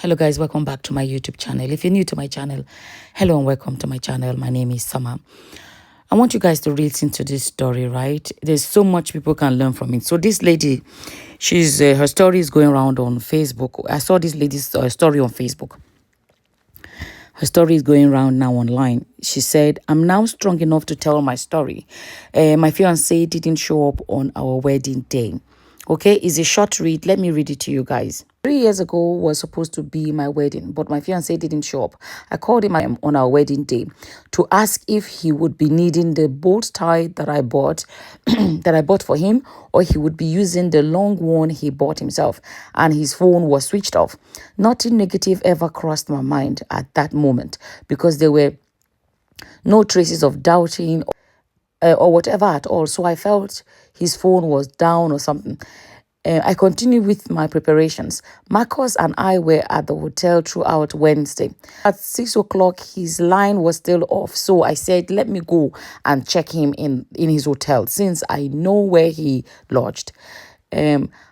Hello guys, welcome back to my YouTube channel. If you're new to my channel, hello and welcome to my channel. My name is Summer. I want you guys to listen to this story, right? There's so much people can learn from it. So this lady, her story is going around on Facebook. I saw this lady's story on Facebook. Her story is going around now online. She said, I'm now strong enough to tell my story. My fiancé didn't show up on our wedding day. Okay, it's a short read. Let me read it to you guys. 3 years ago was supposed to be my wedding, but my fiancé didn't show up. I called him on our wedding day to ask if he would be needing the bow tie that I bought for him, or he would be using the long one he bought himself, and his phone was switched off. Nothing negative ever crossed my mind at that moment because there were no traces of doubting or whatever at all. So I felt his phone was down or something. I continued with my preparations. Marcus and I were at the hotel throughout Wednesday. At 6 o'clock, his line was still off. So I said, let me go and check him in his hotel since I know where he lodged.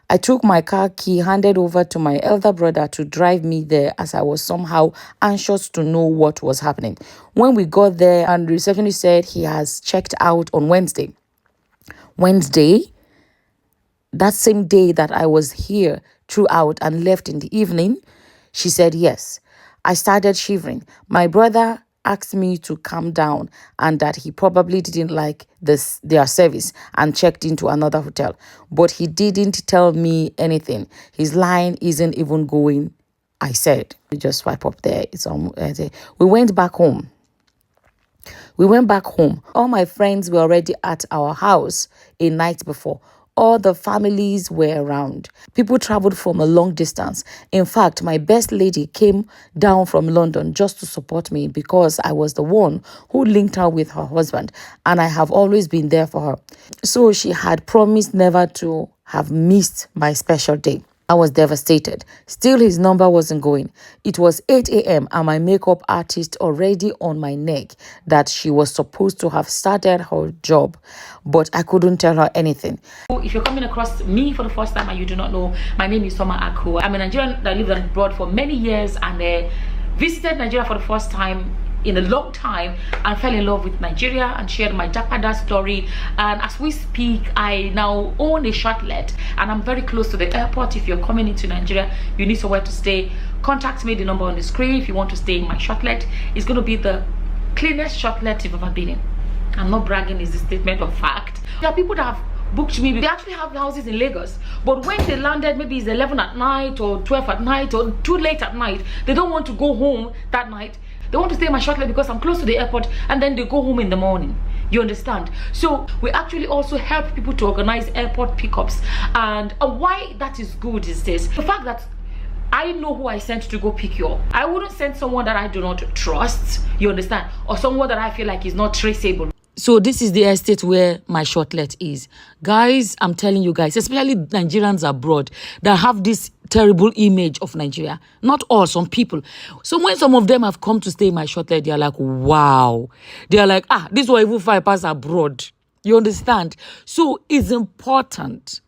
I took my car key, handed over to my elder brother to drive me there as I was somehow anxious to know what was happening. When we got there and the receptionist said he has checked out on Wednesday, that same day that I was here throughout and left in the evening, she said yes. I started shivering. My brother asked me to calm down and that he probably didn't like their service and checked into another hotel. But he didn't tell me anything. His line isn't even going, I said. We just swipe up there. It's on. We went back home. All my friends were already at our house a night before. All the families were around. People traveled from a long distance. In fact, my best lady came down from London just to support me because I was the one who linked her with her husband, and I have always been there for her. So she had promised never to have missed my special day. I was devastated. Still, his number wasn't going. It was 8 a.m. and my makeup artist already on my neck that she was supposed to have started her job, but I couldn't tell her anything. If you're coming across me for the first time and you do not know, my name is Summer Aku. I'm a Nigerian that lived abroad for many years and visited Nigeria for the first time in a long time and fell in love with Nigeria and shared my Japada story. And as we speak, I now own a shortlet and I'm very close to the airport. If you're coming into Nigeria, you need somewhere to stay, contact me, the number on the screen. If you want to stay in my shortlet, it's going to be the cleanest shortlet you've ever been in. I'm not bragging, it's a statement of fact. There are people that have booked me. They actually have houses in Lagos, but when they landed, maybe it's 11 at night or 12 at night or too late at night, they don't want to go home that night. They want to stay in my shortlet because I'm close to the airport, and then they go home in the morning. You understand? So we actually also help people to organize airport pickups. And why that is good is this: the fact that I know who I sent to go pick you up. I wouldn't send someone that I do not trust, you understand, or someone that I feel like is not traceable. So this is the estate where my shortlet is. Guys, I'm telling you guys, especially Nigerians abroad that have this terrible image of Nigeria. Not all, some people. So when some of them have come to stay in my shortlet, they're like, wow. They're like, this will even fly past abroad. You understand? So it's important.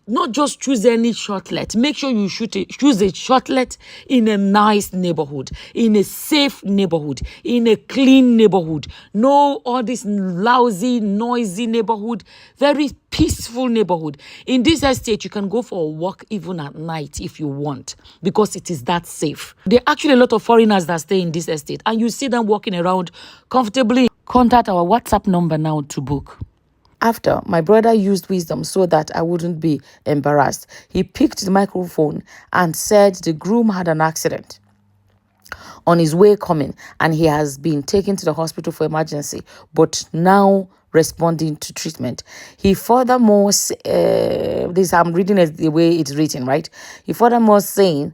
Not just choose any shortlet. Make sure you choose a shortlet in a nice neighborhood, in a safe neighborhood, in a clean neighborhood. No all this lousy, noisy neighborhood. Very peaceful neighborhood. In this estate, you can go for a walk even at night if you want, because it is that safe. There are actually a lot of foreigners that stay in this estate, and you see them walking around comfortably. Contact our WhatsApp number now to book. After, my brother used wisdom so that I wouldn't be embarrassed. He picked the microphone and said the groom had an accident on his way coming and he has been taken to the hospital for emergency, but now responding to treatment. He furthermore, this I'm reading it the way it's written, right? He furthermore saying,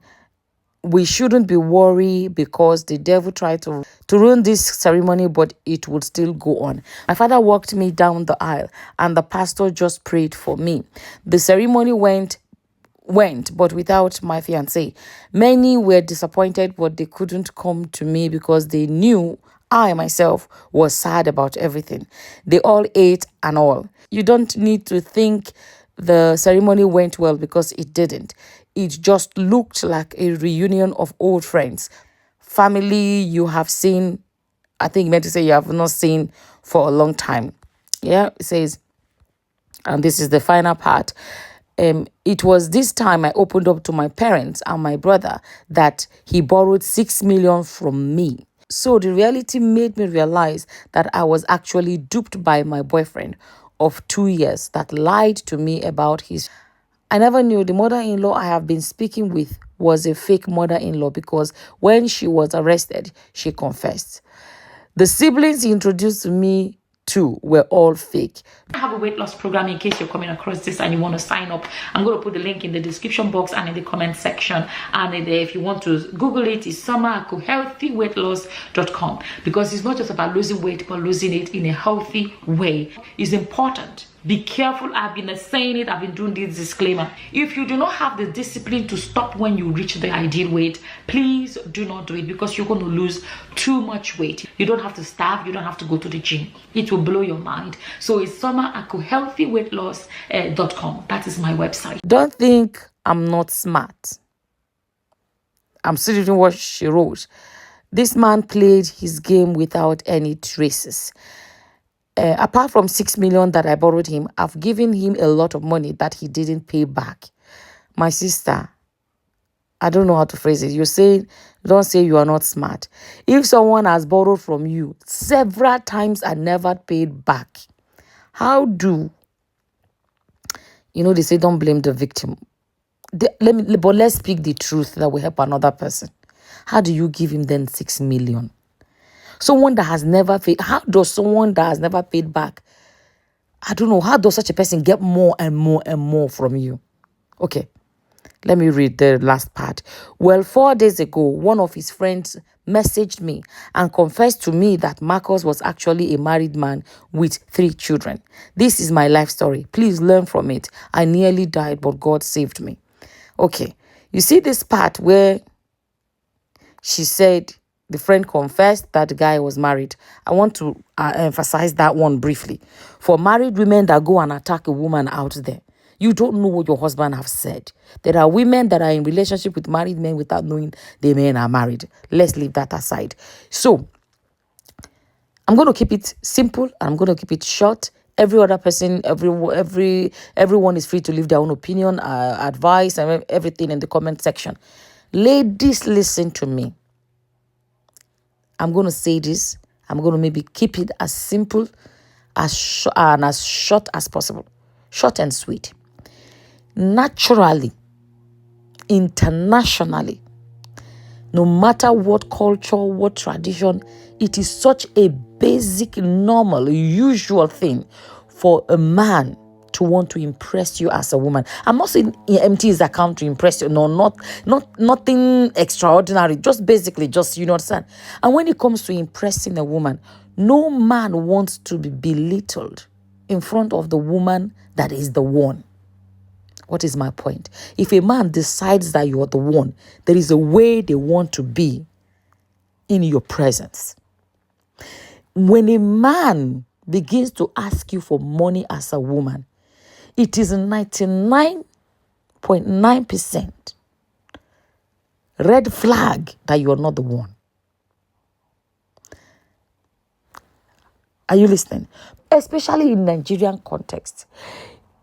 we shouldn't be worried because the devil tried to ruin this ceremony, but it would still go on. My father walked me down the aisle and the pastor just prayed for me. The ceremony went, but without my fiancé. Many were disappointed, but they couldn't come to me because they knew I myself was sad about everything. They all ate and all. You don't need to think the ceremony went well because it didn't. it just looked like a reunion of old friends. Family you have seen, I think meant to say you have not seen for a long time. Yeah, it says, and this is the final part. It was this time I opened up to my parents and my brother that he borrowed 6 million from me. So the reality made me realize that I was actually duped by my boyfriend of 2 years that lied to me about his. I never knew the mother-in-law I have been speaking with was a fake mother-in-law because when she was arrested, she confessed. The siblings he introduced to me to were all fake. I have a weight loss program in case you're coming across this and you want to sign up. I'm going to put the link in the description box and in the comment section. And if you want to Google it, it's summerhealthyweightloss.com, because it's not just about losing weight, but losing it in a healthy way is important. Be careful. I've been saying it. I've been doing this disclaimer. If you do not have the discipline to stop when you reach the ideal weight, please do not do it, because you're going to lose too much weight. You don't have to starve. You don't have to go to the gym. It will blow your mind. So it's summerhealthyweightloss.com. That is my website. Don't think I'm not smart. I'm still reading what she wrote. This man played his game without any traces. Apart from 6 million that I borrowed him, I've given him a lot of money that he didn't pay back. My sister, I don't know how to phrase it. You're saying, don't say you are not smart. If someone has borrowed from you several times and never paid back, how do, they say don't blame the victim. But let's speak the truth that will help another person. How do you give him then 6 million? Someone that has never paid, how does someone that has never paid back, I don't know, how does such a person get more and more and more from you? Okay, let me read the last part. Well, 4 days ago, one of his friends messaged me and confessed to me that Marcus was actually a married man with 3 children. This is my life story. Please learn from it. I nearly died, but God saved me. Okay, you see this part where she said, the friend confessed that the guy was married. I want to emphasize that one briefly. For married women that go and attack a woman out there, you don't know what your husband have said. There are women that are in relationship with married men without knowing the men are married. Let's leave that aside. So, I'm going to keep it simple and I'm going to keep it short. Every other person, everyone is free to leave their own opinion, advice, and everything in the comment section. Ladies, listen to me. I'm going to say this. I'm going to maybe keep it as simple and as short as possible. Short and sweet. Naturally, internationally, no matter what culture, what tradition, it is such a basic, normal, usual thing for a man to want to impress you as a woman. I'm not saying empty his account to impress you. No, nothing extraordinary. Just basically, you understand. And when it comes to impressing a woman, no man wants to be belittled in front of the woman that is the one. What is my point? If a man decides that you are the one, there is a way they want to be in your presence. When a man begins to ask you for money as a woman, it is 99.9% red flag that you are not the one. Are you listening? Especially in Nigerian context.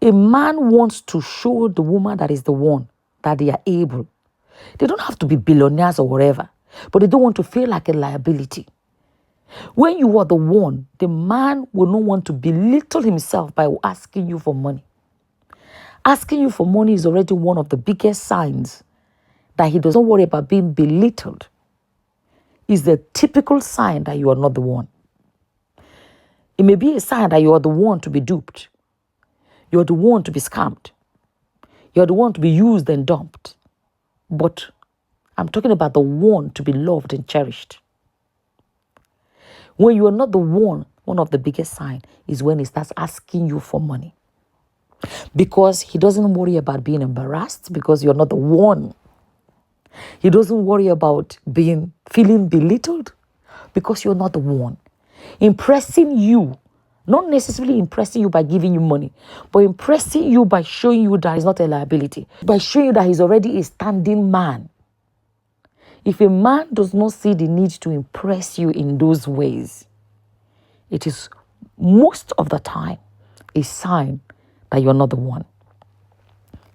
A man wants to show the woman that is the one that they are able. They don't have to be billionaires or whatever, but they don't want to feel like a liability. When you are the one, the man will not want to belittle himself by asking you for money. Asking you for money is already one of the biggest signs that he doesn't worry about being belittled. It's the typical sign that you are not the one. It may be a sign that you are the one to be duped. You're the one to be scammed. You're the one to be used and dumped. But I'm talking about the one to be loved and cherished. When you are not the one of the biggest signs is when he starts asking you for money. Because he doesn't worry about being embarrassed because you're not the one. He doesn't worry about feeling belittled because you're not the one. Impressing you Not necessarily impressing you by giving you money, but impressing you by showing you that he's not a liability, by showing you that he's already a standing man. If a man does not see the need to impress you in those ways, it is most of the time a sign that you're not the one.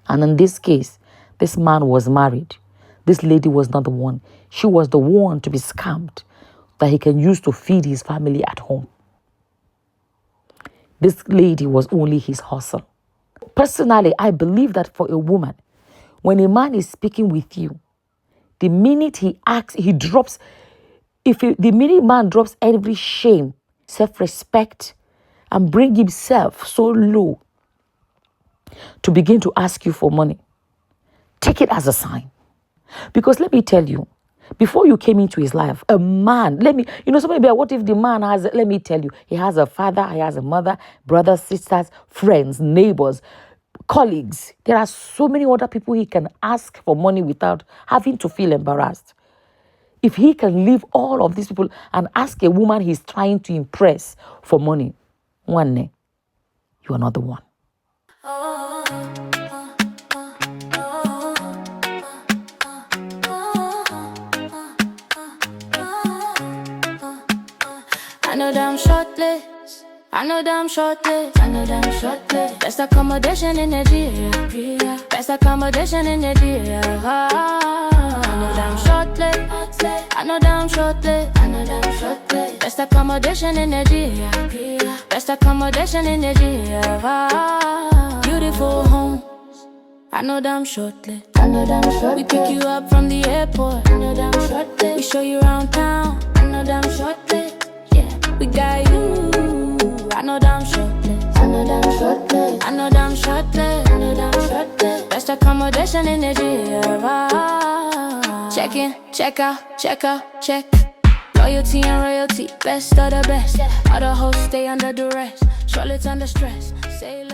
And in this case, this man was married. This lady was not the one. She was the one to be scammed that he can use to feed his family at home. This lady was only his hustle. Personally, I believe that for a woman, when a man is speaking with you, the minute he acts, he drops, the minute man drops every shame, self-respect, and bring himself so low to begin to ask you for money, take it as a sign. Because let me tell you, before you came into his life, a man, somebody be like, what if the man has, let me tell you, he has a father, he has a mother, brothers, sisters, friends, neighbors, colleagues. There are so many other people he can ask for money without having to feel embarrassed. If he can leave all of these people and ask a woman he's trying to impress for money, one day, you are not the one. I know that I'm shortlet. I know that I'm shortlet. I know that I'm shortlet. Best accommodation in the area. Best accommodation in the area. I know that I'm shortlet. I know that I'm shortlet. I know that I'm shortlet. Best accommodation in the area. Best accommodation in the area. Beautiful homes. I know that I'm shortlet. I know that I'm shortlet. We pick you up from the airport. I know that I'm shortlet. We show you around town. I know that I'm shortlet. We got you. I know that I'm shortlet. I know that I'm shortlet. I know that I'm shortlet. I know that I'm shortlet. Best accommodation in the area. Check in, check out, check out, check. Loyalty and royalty, best of the best. Other hosts stay under duress. Shortlets under stress. Say